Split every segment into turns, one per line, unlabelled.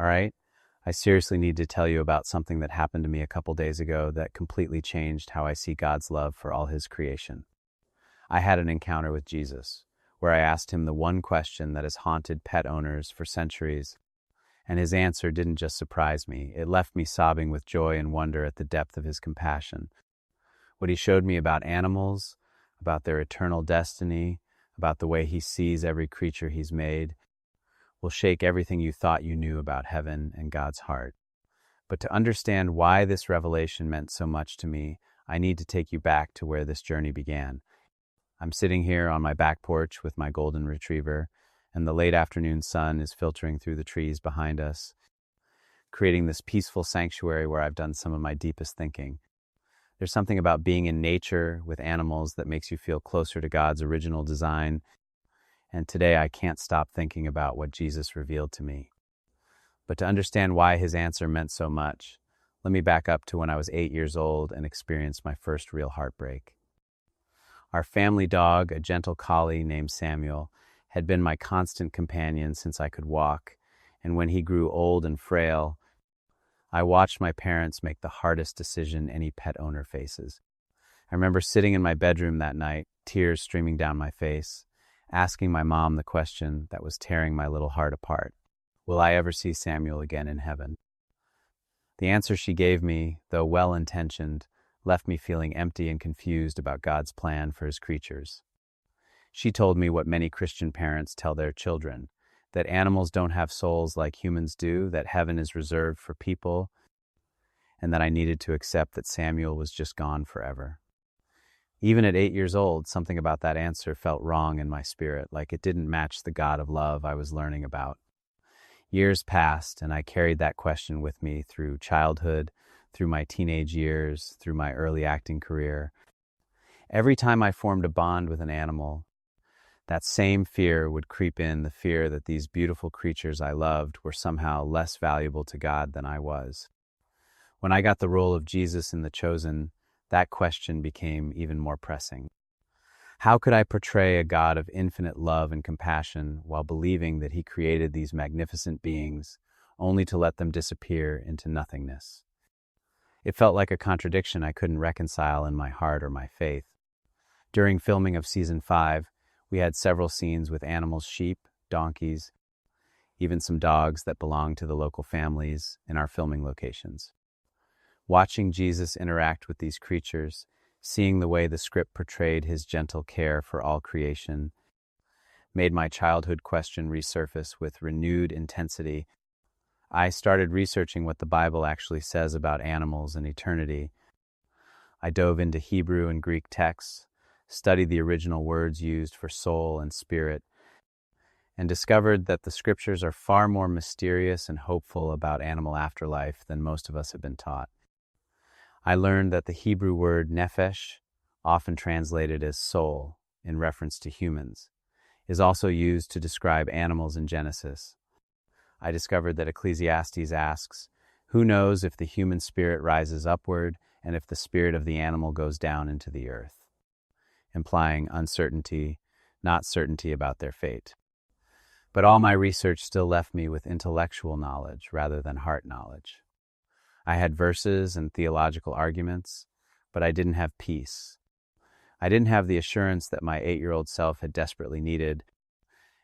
All right? I seriously need to tell you about something that happened to me a couple days ago that completely changed how I see God's love for all his creation. I had an encounter with Jesus, where I asked him the one question that has haunted pet owners for centuries, and his answer didn't just surprise me, it left me sobbing with joy and wonder at the depth of his compassion. What he showed me about animals, about their eternal destiny, about the way he sees every creature he's made, will shake everything you thought you knew about heaven and God's heart. But to understand why this revelation meant so much to me, I need to take you back to where this journey began. I'm sitting here on my back porch with my golden retriever, and the late afternoon sun is filtering through the trees behind us, creating this peaceful sanctuary where I've done some of my deepest thinking. There's something about being in nature with animals that makes you feel closer to God's original design, and today I can't stop thinking about what Jesus revealed to me. But to understand why his answer meant so much, let me back up to when I was 8 years old and experienced my first real heartbreak. Our family dog, a gentle collie named Samuel, had been my constant companion since I could walk, and when he grew old and frail, I watched my parents make the hardest decision any pet owner faces. I remember sitting in my bedroom that night, tears streaming down my face, asking my mom the question that was tearing my little heart apart. Will I ever see Samuel again in heaven? The answer she gave me, though well-intentioned, left me feeling empty and confused about God's plan for his creatures. She told me what many Christian parents tell their children, that animals don't have souls like humans do, that heaven is reserved for people, and that I needed to accept that Samuel was just gone forever. Even at 8 years old, something about that answer felt wrong in my spirit, like it didn't match the God of love I was learning about. Years passed, and I carried that question with me through childhood, through my teenage years, through my early acting career. Every time I formed a bond with an animal, that same fear would creep in, the fear that these beautiful creatures I loved were somehow less valuable to God than I was. When I got the role of Jesus in The Chosen, that question became even more pressing. How could I portray a God of infinite love and compassion while believing that he created these magnificent beings only to let them disappear into nothingness? It felt like a contradiction I couldn't reconcile in my heart or my faith. During filming of season 5, we had several scenes with animals, sheep, donkeys, even some dogs that belonged to the local families in our filming locations. Watching Jesus interact with these creatures, seeing the way the script portrayed his gentle care for all creation, made my childhood question resurface with renewed intensity. I started researching what the Bible actually says about animals and eternity. I dove into Hebrew and Greek texts, studied the original words used for soul and spirit, and discovered that the scriptures are far more mysterious and hopeful about animal afterlife than most of us have been taught. I learned that the Hebrew word nephesh, often translated as soul in reference to humans, is also used to describe animals in Genesis. I discovered that Ecclesiastes asks, who knows if the human spirit rises upward and if the spirit of the animal goes down into the earth, implying uncertainty, not certainty about their fate. But all my research still left me with intellectual knowledge rather than heart knowledge. I had verses and theological arguments, but I didn't have peace. I didn't have the assurance that my 8-year-old self had desperately needed,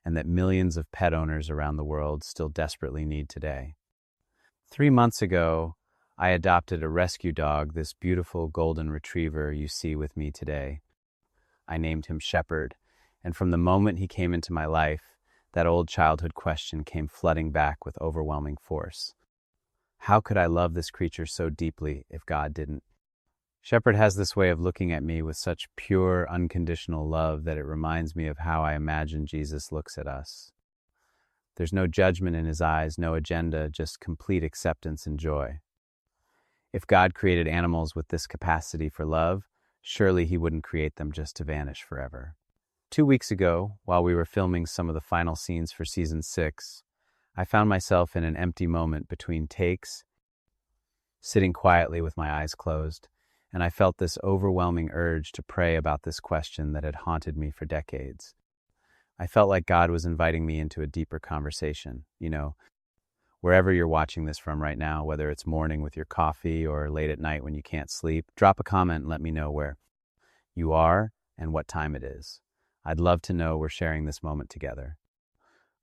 and that millions of pet owners around the world still desperately need today. 3 months ago, I adopted a rescue dog, this beautiful golden retriever you see with me today. I named him Shepherd, and from the moment he came into my life, that old childhood question came flooding back with overwhelming force. How could I love this creature so deeply if God didn't? Shepherd has this way of looking at me with such pure, unconditional love that it reminds me of how I imagine Jesus looks at us. There's no judgment in his eyes, no agenda, just complete acceptance and joy. If God created animals with this capacity for love, surely he wouldn't create them just to vanish forever. 2 weeks ago, while we were filming some of the final scenes for season 6, I found myself in an empty moment between takes, sitting quietly with my eyes closed, and I felt this overwhelming urge to pray about this question that had haunted me for decades. I felt like God was inviting me into a deeper conversation. Wherever you're watching this from right now, whether it's morning with your coffee or late at night when you can't sleep, drop a comment and let me know where you are and what time it is. I'd love to know we're sharing this moment together.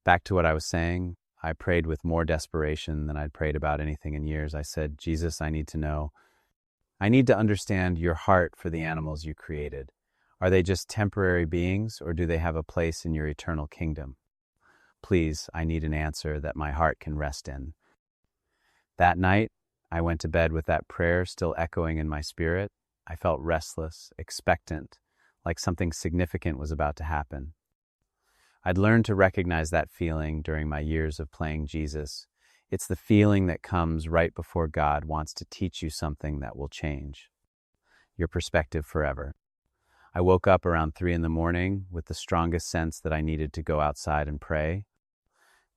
Back to what I was saying, I prayed with more desperation than I'd prayed about anything in years. I said, Jesus, I need to know. I need to understand your heart for the animals you created. Are they just temporary beings, or do they have a place in your eternal kingdom? Please, I need an answer that my heart can rest in. That night, I went to bed with that prayer still echoing in my spirit. I felt restless, expectant, like something significant was about to happen. I'd learned to recognize that feeling during my years of playing Jesus. It's the feeling that comes right before God wants to teach you something that will change your perspective forever. I woke up around 3 a.m. with the strongest sense that I needed to go outside and pray.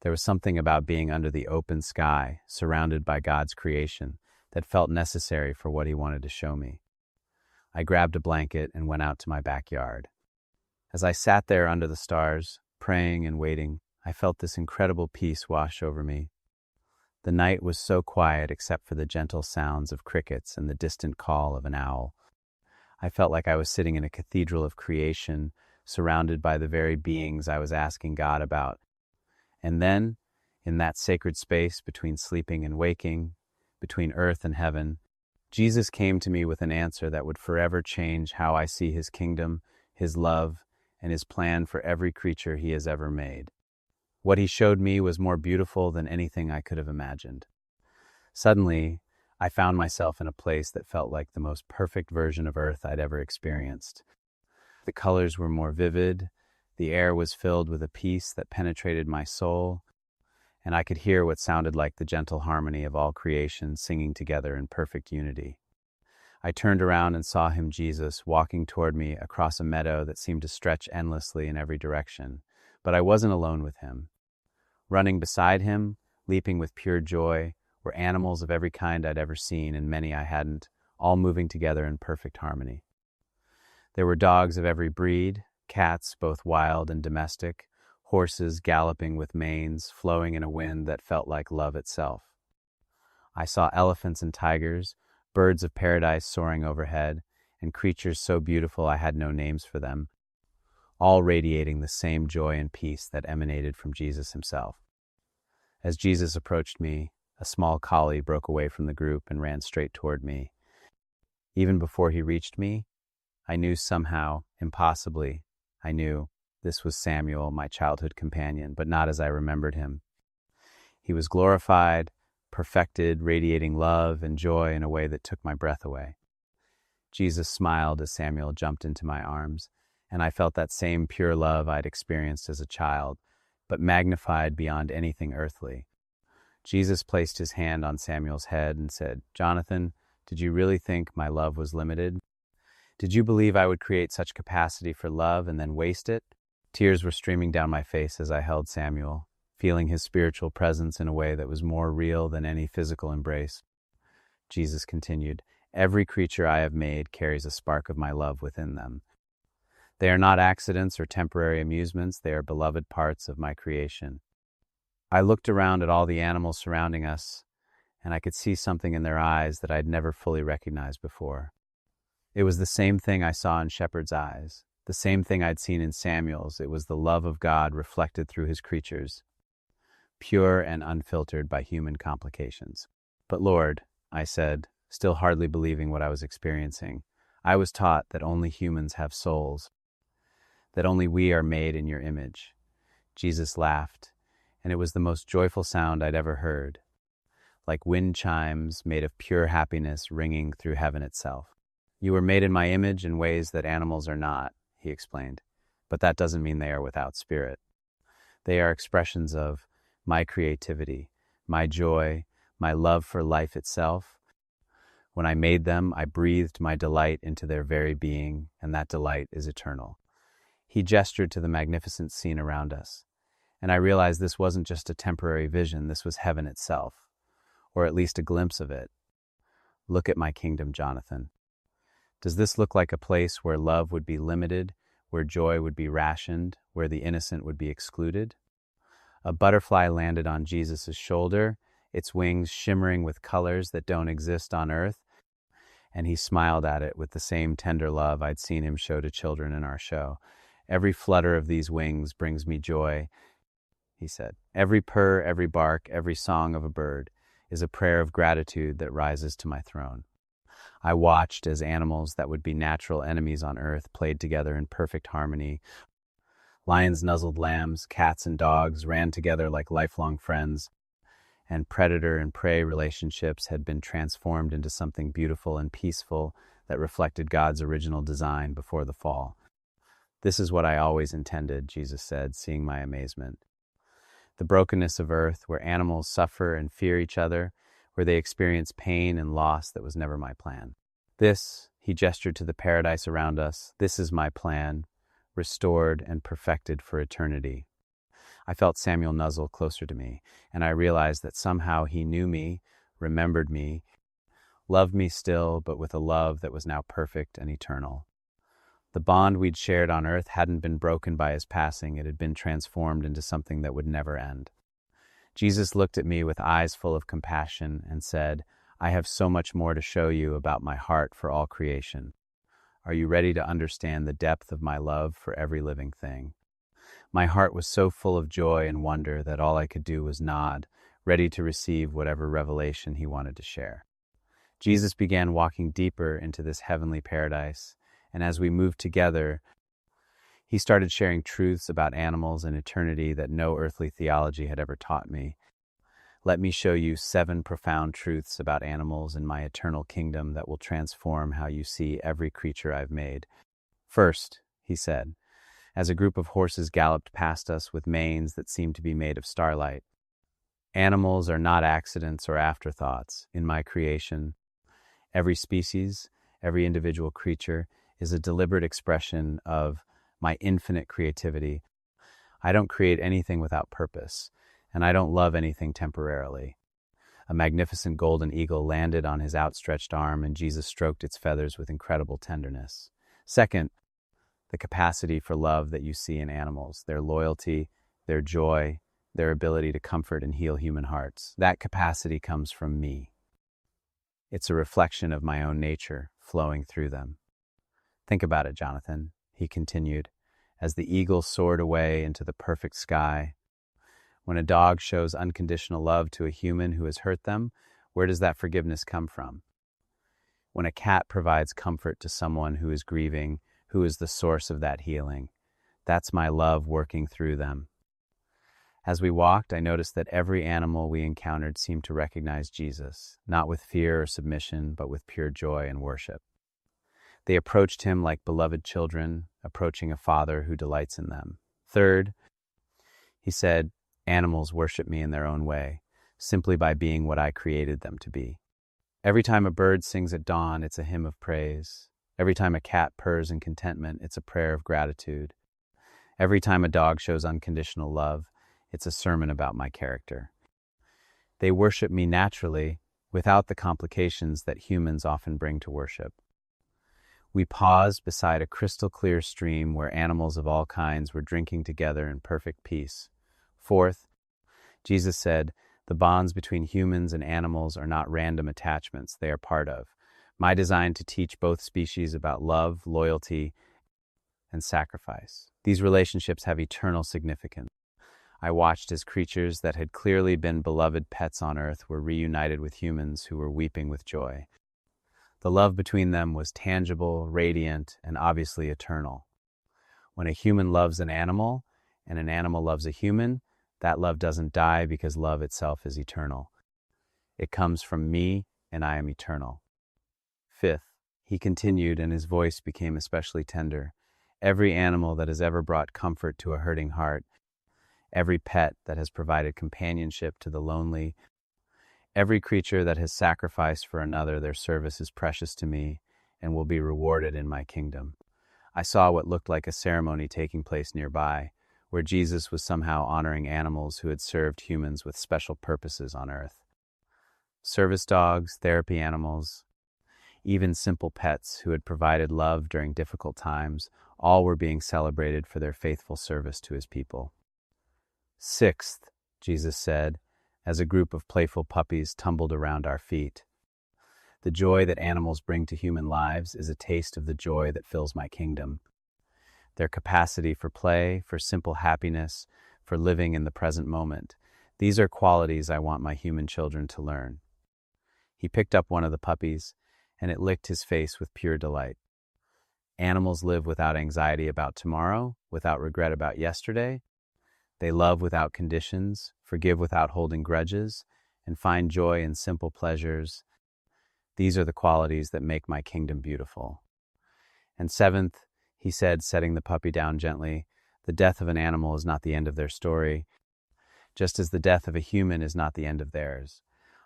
There was something about being under the open sky, surrounded by God's creation, that felt necessary for what He wanted to show me. I grabbed a blanket and went out to my backyard. As I sat there under the stars, praying and waiting, I felt this incredible peace wash over me. The night was so quiet except for the gentle sounds of crickets and the distant call of an owl. I felt like I was sitting in a cathedral of creation, surrounded by the very beings I was asking God about. And then, in that sacred space between sleeping and waking, between earth and heaven, Jesus came to me with an answer that would forever change how I see His kingdom, His love, and His plan for every creature He has ever made. What He showed me was more beautiful than anything I could have imagined. Suddenly, I found myself in a place that felt like the most perfect version of Earth I'd ever experienced. The colors were more vivid, the air was filled with a peace that penetrated my soul, and I could hear what sounded like the gentle harmony of all creation singing together in perfect unity. I turned around and saw Him, Jesus, walking toward me across a meadow that seemed to stretch endlessly in every direction. But I wasn't alone with Him. Running beside Him, leaping with pure joy, were animals of every kind I'd ever seen and many I hadn't, all moving together in perfect harmony. There were dogs of every breed, cats both wild and domestic, horses galloping with manes flowing in a wind that felt like love itself. I saw elephants and tigers, birds of paradise soaring overhead, and creatures so beautiful I had no names for them, all radiating the same joy and peace that emanated from Jesus Himself. As Jesus approached me, a small collie broke away from the group and ran straight toward me. Even before he reached me, I knew somehow, impossibly, I knew this was Samuel, my childhood companion, but not as I remembered him. He was glorified, perfected, radiating love and joy in a way that took my breath away. Jesus smiled as Samuel jumped into my arms, and I felt that same pure love I'd experienced as a child, but magnified beyond anything earthly. Jesus placed His hand on Samuel's head and said, "Jonathan, did you really think my love was limited? Did you believe I would create such capacity for love and then waste it?" Tears were streaming down my face as I held Samuel, feeling his spiritual presence in a way that was more real than any physical embrace. Jesus continued, "Every creature I have made carries a spark of my love within them. They are not accidents or temporary amusements, they are beloved parts of my creation." I looked around at all the animals surrounding us, and I could see something in their eyes that I'd never fully recognized before. It was the same thing I saw in Shepherd's eyes, the same thing I'd seen in Samuel's. It was the love of God reflected through His creatures, pure and unfiltered by human complications. "But Lord," I said, still hardly believing what I was experiencing, "I was taught that only humans have souls, that only we are made in your image." Jesus laughed, and it was the most joyful sound I'd ever heard, like wind chimes made of pure happiness ringing through heaven itself. "You were made in my image in ways that animals are not," He explained, "but that doesn't mean they are without spirit. They are expressions of my creativity, my joy, my love for life itself. When I made them, I breathed my delight into their very being, and that delight is eternal." He gestured to the magnificent scene around us, and I realized this wasn't just a temporary vision, this was heaven itself, or at least a glimpse of it. "Look at my kingdom, Jonathan. Does this look like a place where love would be limited, where joy would be rationed, where the innocent would be excluded?" A butterfly landed on Jesus' shoulder, its wings shimmering with colors that don't exist on Earth, and he smiled at it with the same tender love I'd seen him show to children in our show. "Every flutter of these wings brings me joy," he said. "Every purr, every bark, every song of a bird is a prayer of gratitude that rises to my throne." I watched as animals that would be natural enemies on Earth played together in perfect harmony. Lions nuzzled lambs, cats and dogs ran together like lifelong friends, and predator and prey relationships had been transformed into something beautiful and peaceful that reflected God's original design before the fall. "This is what I always intended," Jesus said, seeing my amazement. "The brokenness of Earth, where animals suffer and fear each other, where they experience pain and loss that was never my plan. This," he gestured to the paradise around us, "this is my plan, restored and perfected for eternity." I felt Samuel nuzzle closer to me, and I realized that somehow he knew me, remembered me, loved me still, but with a love that was now perfect and eternal. The bond we'd shared on Earth hadn't been broken by his passing, it had been transformed into something that would never end. Jesus looked at me with eyes full of compassion and said, "I have so much more to show you about my heart for all creation. Are you ready to understand the depth of my love for every living thing?" My heart was so full of joy and wonder that all I could do was nod, ready to receive whatever revelation he wanted to share. Jesus began walking deeper into this heavenly paradise, and as we moved together, he started sharing truths about animals and eternity that no earthly theology had ever taught me. "Let me show you 7 profound truths about animals in my eternal kingdom that will transform how you see every creature I've made." "First," he said, as a group of horses galloped past us with manes that seemed to be made of starlight, "animals are not accidents or afterthoughts in my creation. Every species, every individual creature is a deliberate expression of my infinite creativity. I don't create anything without purpose, and I don't love anything temporarily." A magnificent golden eagle landed on his outstretched arm, and Jesus stroked its feathers with incredible tenderness. "Second, the capacity for love that you see in animals, their loyalty, their joy, their ability to comfort and heal human hearts. That capacity comes from me. It's a reflection of my own nature flowing through them. Think about it, Jonathan," he continued, as the eagle soared away into the perfect sky. "When a dog shows unconditional love to a human who has hurt them, where does that forgiveness come from? When a cat provides comfort to someone who is grieving, who is the source of that healing? That's my love working through them." As we walked, I noticed that every animal we encountered seemed to recognize Jesus, not with fear or submission, but with pure joy and worship. They approached him like beloved children, approaching a father who delights in them. "Third," he said, "animals worship me in their own way, simply by being what I created them to be. Every time a bird sings at dawn, it's a hymn of praise. Every time a cat purrs in contentment, it's a prayer of gratitude. Every time a dog shows unconditional love, it's a sermon about my character. They worship me naturally, without the complications that humans often bring to worship." We paused beside a crystal-clear stream where animals of all kinds were drinking together in perfect peace. "Fourth," Jesus said, "the bonds between humans and animals are not random attachments, they are part of my design to teach both species about love, loyalty, and sacrifice. These relationships have eternal significance." I watched as creatures that had clearly been beloved pets on Earth were reunited with humans who were weeping with joy. The love between them was tangible, radiant, and obviously eternal. When a human loves an animal, and an animal loves a human, that love doesn't die because love itself is eternal. It comes from me, and I am eternal. "Fifth," he continued, and his voice became especially tender, "every animal that has ever brought comfort to a hurting heart, every pet that has provided companionship to the lonely, every creature that has sacrificed for another, their service is precious to me and will be rewarded in my kingdom." I saw what looked like a ceremony taking place nearby, where Jesus was somehow honoring animals who had served humans with special purposes on Earth. Service dogs, therapy animals, even simple pets who had provided love during difficult times, all were being celebrated for their faithful service to his people. "Sixth," Jesus said, as a group of playful puppies tumbled around our feet. The joy that animals bring to human lives is a taste of the joy that fills my kingdom. Their capacity for play, for simple happiness, for living in the present moment. These are qualities I want my human children to learn. He picked up one of the puppies, and it licked his face with pure delight. Animals live without anxiety about tomorrow, without regret about yesterday. They love without conditions, forgive without holding grudges, and find joy in simple pleasures. These are the qualities that make my kingdom beautiful. And seventh, he said, setting the puppy down gently, the death of an animal is not the end of their story, just as the death of a human is not the end of theirs.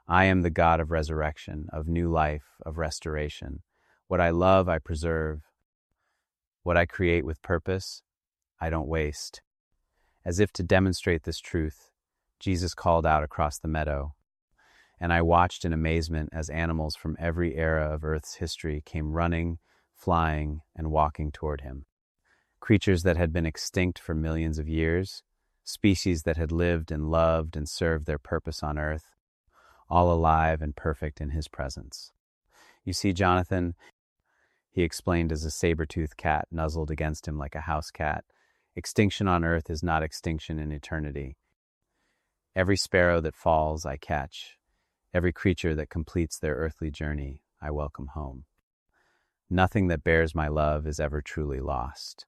I am the God of resurrection, of new life, of restoration. What I love, I preserve. What I create with purpose, I don't waste. As if to demonstrate this truth, Jesus called out across the meadow, and I watched in amazement as animals from every era of Earth's history came running, flying, and walking toward him. Creatures that had been extinct for millions of years, species that had lived and loved and served their purpose on Earth, all alive and perfect in his presence. You see, Jonathan, he explained as a saber-toothed cat nuzzled against him like a house cat, extinction on Earth is not extinction in eternity. Every sparrow that falls, I catch. Every creature that completes their earthly journey, I welcome home. Nothing that bears my love is ever truly lost.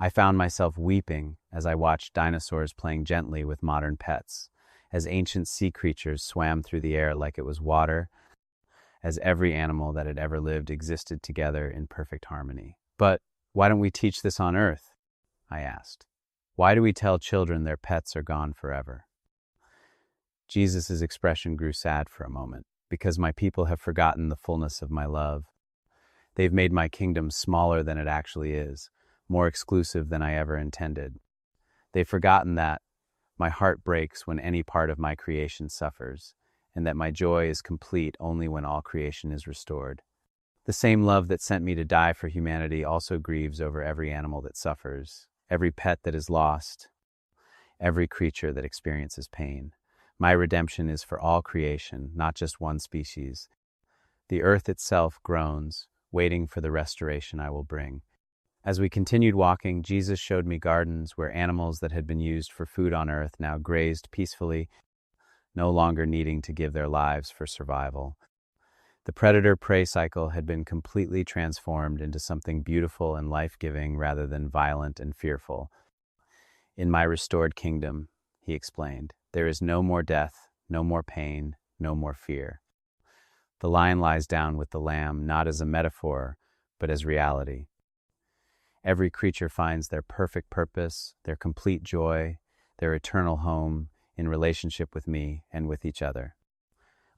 I found myself weeping as I watched dinosaurs playing gently with modern pets, as ancient sea creatures swam through the air like it was water, as every animal that had ever lived existed together in perfect harmony. But why don't we teach this on Earth? I asked. Why do we tell children their pets are gone forever? Jesus' expression grew sad for a moment, because my people have forgotten the fullness of my love. They've made my kingdom smaller than it actually is, more exclusive than I ever intended. They've forgotten that my heart breaks when any part of my creation suffers, and that my joy is complete only when all creation is restored. The same love that sent me to die for humanity also grieves over every animal that suffers, every pet that is lost, every creature that experiences pain. My redemption is for all creation, not just one species. The earth itself groans, waiting for the restoration I will bring. As we continued walking, Jesus showed me gardens where animals that had been used for food on earth now grazed peacefully, no longer needing to give their lives for survival. The predator-prey cycle had been completely transformed into something beautiful and life-giving rather than violent and fearful. In my restored kingdom, he explained, there is no more death, no more pain, no more fear. The lion lies down with the lamb, not as a metaphor, but as reality. Every creature finds their perfect purpose, their complete joy, their eternal home in relationship with me and with each other.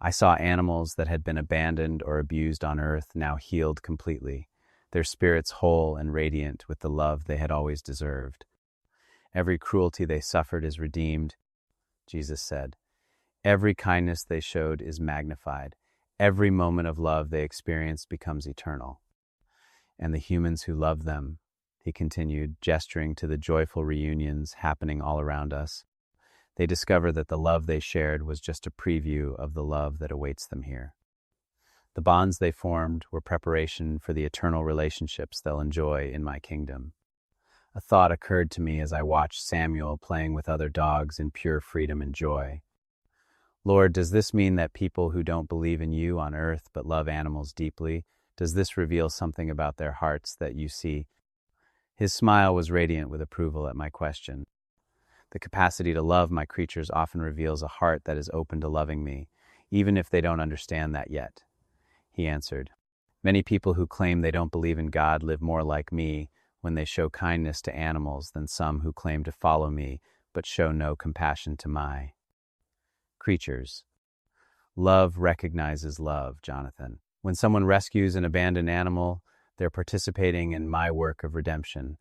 I saw animals that had been abandoned or abused on earth now healed completely, their spirits whole and radiant with the love they had always deserved. Every cruelty they suffered is redeemed, Jesus said. Every kindness they showed is magnified. Every moment of love they experienced becomes eternal. And the humans who love them, he continued, gesturing to the joyful reunions happening all around us, they discover that the love they shared was just a preview of the love that awaits them here. The bonds they formed were preparation for the eternal relationships they'll enjoy in my kingdom. A thought occurred to me as I watched Samuel playing with other dogs in pure freedom and joy. Lord, does this mean that people who don't believe in you on earth but love animals deeply, does this reveal something about their hearts that you see? His smile was radiant with approval at my question. The capacity to love my creatures often reveals a heart that is open to loving me, even if they don't understand that yet. He answered, many people who claim they don't believe in God live more like me when they show kindness to animals than some who claim to follow me but show no compassion to my creatures. Love recognizes love, Jonathan. When someone rescues an abandoned animal, they're participating in my work of redemption.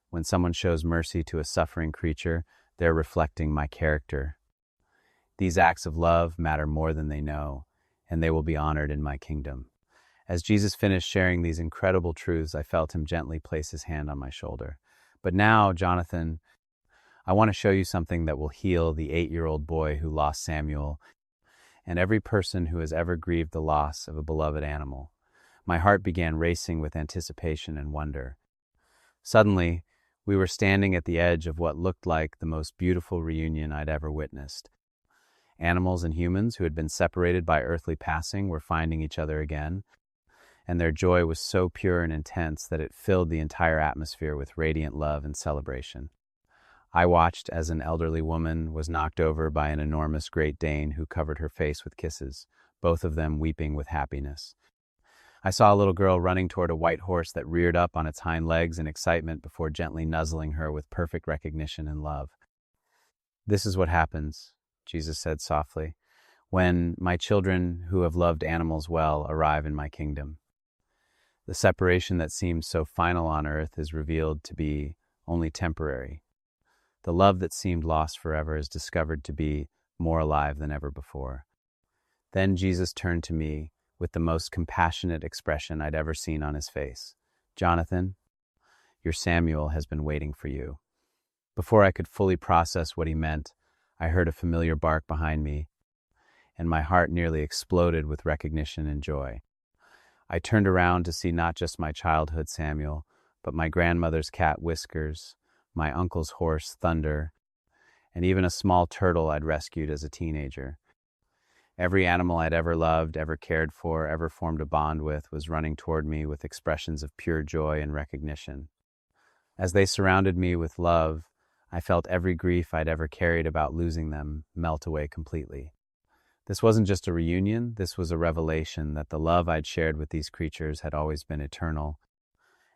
When someone shows mercy to a suffering creature, they're reflecting my character. These acts of love matter more than they know, and they will be honored in my kingdom. As Jesus finished sharing these incredible truths, I felt him gently place his hand on my shoulder. But now, Jonathan, I want to show you something that will heal the 8-year-old boy who lost Samuel and every person who has ever grieved the loss of a beloved animal. My heart began racing with anticipation and wonder. Suddenly, we were standing at the edge of what looked like the most beautiful reunion I'd ever witnessed. Animals and humans who had been separated by earthly passing were finding each other again, and their joy was so pure and intense that it filled the entire atmosphere with radiant love and celebration. I watched as an elderly woman was knocked over by an enormous Great Dane who covered her face with kisses, both of them weeping with happiness. I saw a little girl running toward a white horse that reared up on its hind legs in excitement before gently nuzzling her with perfect recognition and love. "This is what happens," Jesus said softly, "when my children who have loved animals well arrive in my kingdom. The separation that seems so final on earth is revealed to be only temporary. The love that seemed lost forever is discovered to be more alive than ever before." Then Jesus turned to me with the most compassionate expression I'd ever seen on his face. "Jonathan, your Samuel has been waiting for you." Before I could fully process what he meant, I heard a familiar bark behind me, and my heart nearly exploded with recognition and joy. I turned around to see not just my childhood Samuel, but my grandmother's cat Whiskers, my uncle's horse Thunder, and even a small turtle I'd rescued as a teenager. Every animal I'd ever loved, ever cared for, ever formed a bond with was running toward me with expressions of pure joy and recognition. As they surrounded me with love, I felt every grief I'd ever carried about losing them melt away completely. This wasn't just a reunion, this was a revelation that the love I'd shared with these creatures had always been eternal,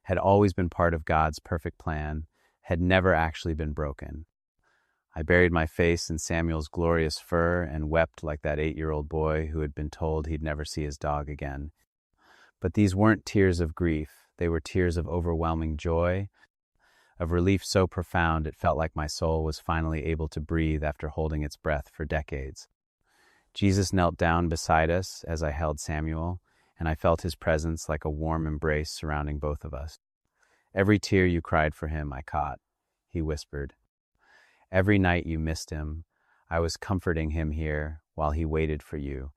had always been part of God's perfect plan, had never actually been broken. I buried my face in Samuel's glorious fur and wept like that 8-year-old boy who had been told he'd never see his dog again. But these weren't tears of grief, they were tears of overwhelming joy, of relief so profound it felt like my soul was finally able to breathe after holding its breath for decades. Jesus knelt down beside us as I held Samuel, and I felt his presence like a warm embrace surrounding both of us. "Every tear you cried for him I caught," he whispered. "Every night you missed him, I was comforting him here while he waited for you.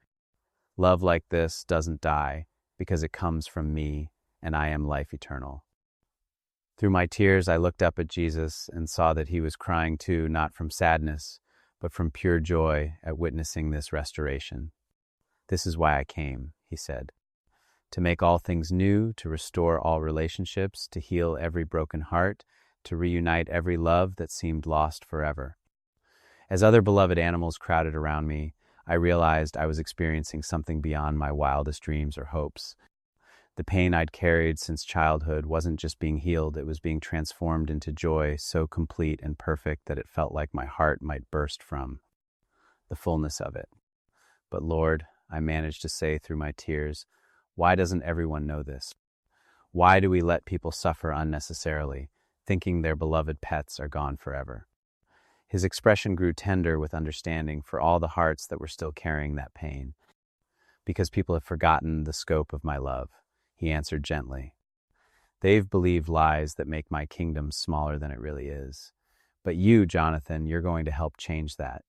Love like this doesn't die because it comes from me, and I am life eternal." Through my tears, I looked up at Jesus and saw that he was crying too, not from sadness, but from pure joy at witnessing this restoration. "This is why I came," he said, "to make all things new, to restore all relationships, to heal every broken heart, to reunite every love that seemed lost forever." As other beloved animals crowded around me, I realized I was experiencing something beyond my wildest dreams or hopes. The pain I'd carried since childhood wasn't just being healed, it was being transformed into joy so complete and perfect that it felt like my heart might burst from the fullness of it. "But Lord," I managed to say through my tears, "why doesn't everyone know this? Why do we let people suffer unnecessarily, thinking their beloved pets are gone forever?" His expression grew tender with understanding for all the hearts that were still carrying that pain. "Because people have forgotten the scope of my love," he answered gently. "They've believed lies that make my kingdom smaller than it really is. But you, Jonathan, you're going to help change that.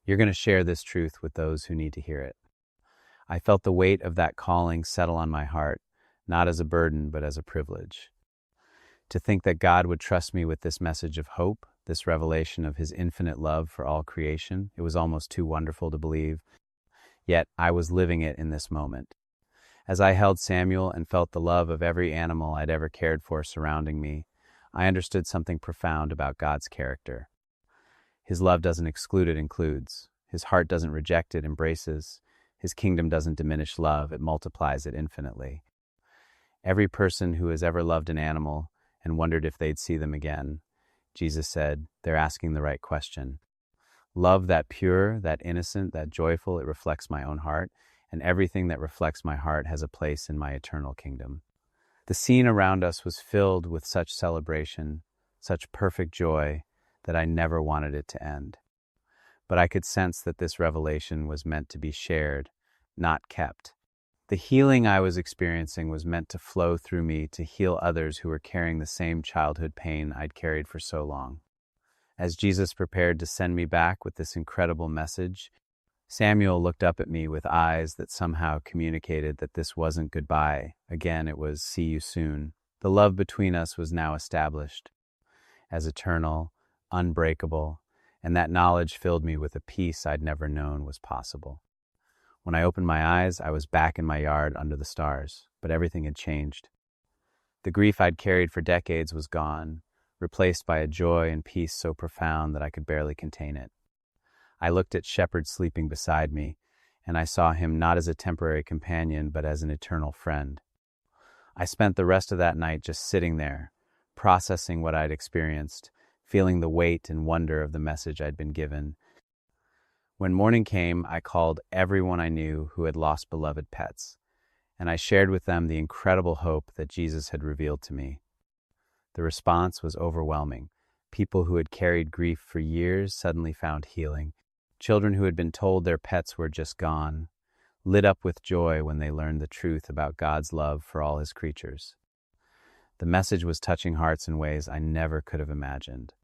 You're going to share this truth with those who need to hear it." I felt the weight of that calling settle on my heart, not as a burden, but as a privilege. To think that God would trust me with this message of hope, this revelation of his infinite love for all creation, it was almost too wonderful to believe. Yet I was living it in this moment. As I held Samuel and felt the love of every animal I'd ever cared for surrounding me, I understood something profound about God's character. His love doesn't exclude, it includes. His heart doesn't reject, it embraces. His kingdom doesn't diminish love, it multiplies it infinitely. Every person who has ever loved an animal and wondered if they'd see them again, Jesus said, they're asking the right question. Love that pure, that innocent, that joyful, it reflects my own heart, and everything that reflects my heart has a place in my eternal kingdom. The scene around us was filled with such celebration, such perfect joy, that I never wanted it to end. But I could sense that this revelation was meant to be shared, not kept. The healing I was experiencing was meant to flow through me to heal others who were carrying the same childhood pain I'd carried for so long. As Jesus prepared to send me back with this incredible message, Samuel looked up at me with eyes that somehow communicated that this wasn't goodbye. Again, it was see you soon. The love between us was now established as eternal, unbreakable, and that knowledge filled me with a peace I'd never known was possible. When I opened my eyes, I was back in my yard under the stars, but everything had changed. The grief I'd carried for decades was gone, replaced by a joy and peace so profound that I could barely contain it. I looked at Shepherd sleeping beside me, and I saw him not as a temporary companion, but as an eternal friend. I spent the rest of that night just sitting there, processing what I'd experienced, feeling the weight and wonder of the message I'd been given. When morning came, I called everyone I knew who had lost beloved pets, and I shared with them the incredible hope that Jesus had revealed to me. The response was overwhelming. People who had carried grief for years suddenly found healing. Children who had been told their pets were just gone lit up with joy when they learned the truth about God's love for all his creatures. The message was touching hearts in ways I never could have imagined.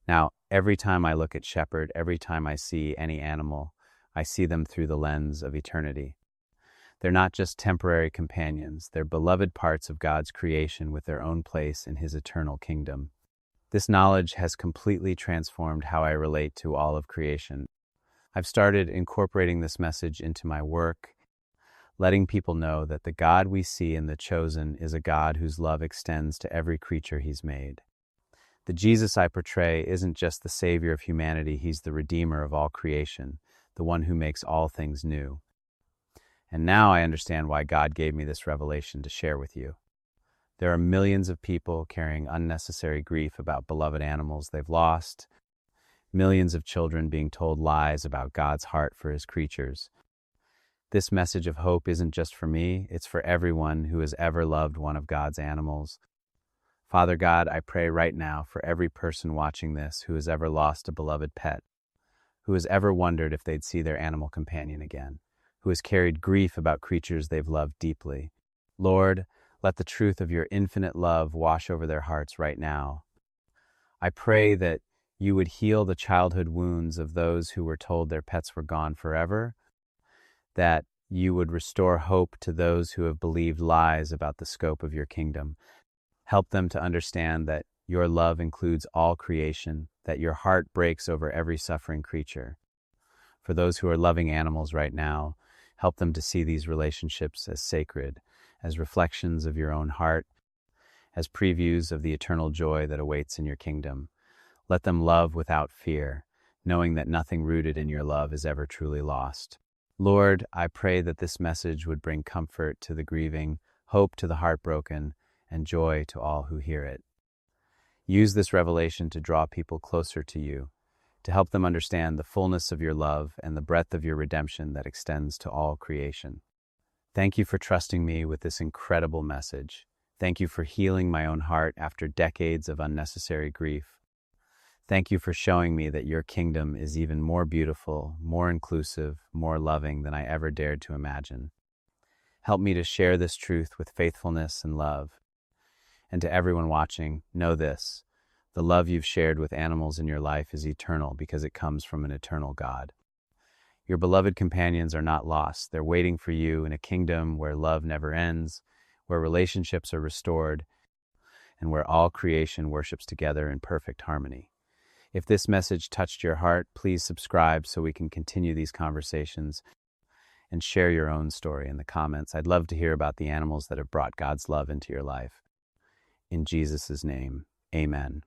Now, every time I look at Shepherd, every time I see any animal, I see them through the lens of eternity. They're not just temporary companions, they're beloved parts of God's creation with their own place in his eternal kingdom. This knowledge has completely transformed how I relate to all of creation. I've started incorporating this message into my work, letting people know that the God we see in The Chosen is a God whose love extends to every creature he's made. The Jesus I portray isn't just the Savior of humanity, he's the Redeemer of all creation, the one who makes all things new. And now I understand why God gave me this revelation to share with you. There are millions of people carrying unnecessary grief about beloved animals they've lost, millions of children being told lies about God's heart for his creatures. This message of hope isn't just for me, it's for everyone who has ever loved one of God's animals. Father God, I pray right now for every person watching this who has ever lost a beloved pet, who has ever wondered if they'd see their animal companion again, who has carried grief about creatures they've loved deeply. Lord, let the truth of your infinite love wash over their hearts right now. I pray that you would heal the childhood wounds of those who were told their pets were gone forever, that you would restore hope to those who have believed lies about the scope of your kingdom. Help them to understand that your love includes all creation, that your heart breaks over every suffering creature. For those who are loving animals right now, help them to see these relationships as sacred, as reflections of your own heart, as previews of the eternal joy that awaits in your kingdom. Let them love without fear, knowing that nothing rooted in your love is ever truly lost. Lord, I pray that this message would bring comfort to the grieving, hope to the heartbroken, and joy to all who hear it. Use this revelation to draw people closer to you, to help them understand the fullness of your love and the breadth of your redemption that extends to all creation. Thank you for trusting me with this incredible message. Thank you for healing my own heart after decades of unnecessary grief. Thank you for showing me that your kingdom is even more beautiful, more inclusive, more loving than I ever dared to imagine. Help me to share this truth with faithfulness and love. And to everyone watching, know this: the love you've shared with animals in your life is eternal because it comes from an eternal God. Your beloved companions are not lost. They're waiting for you in a kingdom where love never ends, where relationships are restored, and where all creation worships together in perfect harmony. If this message touched your heart, please subscribe so we can continue these conversations, and share your own story in the comments. I'd love to hear about the animals that have brought God's love into your life. In Jesus' name, amen.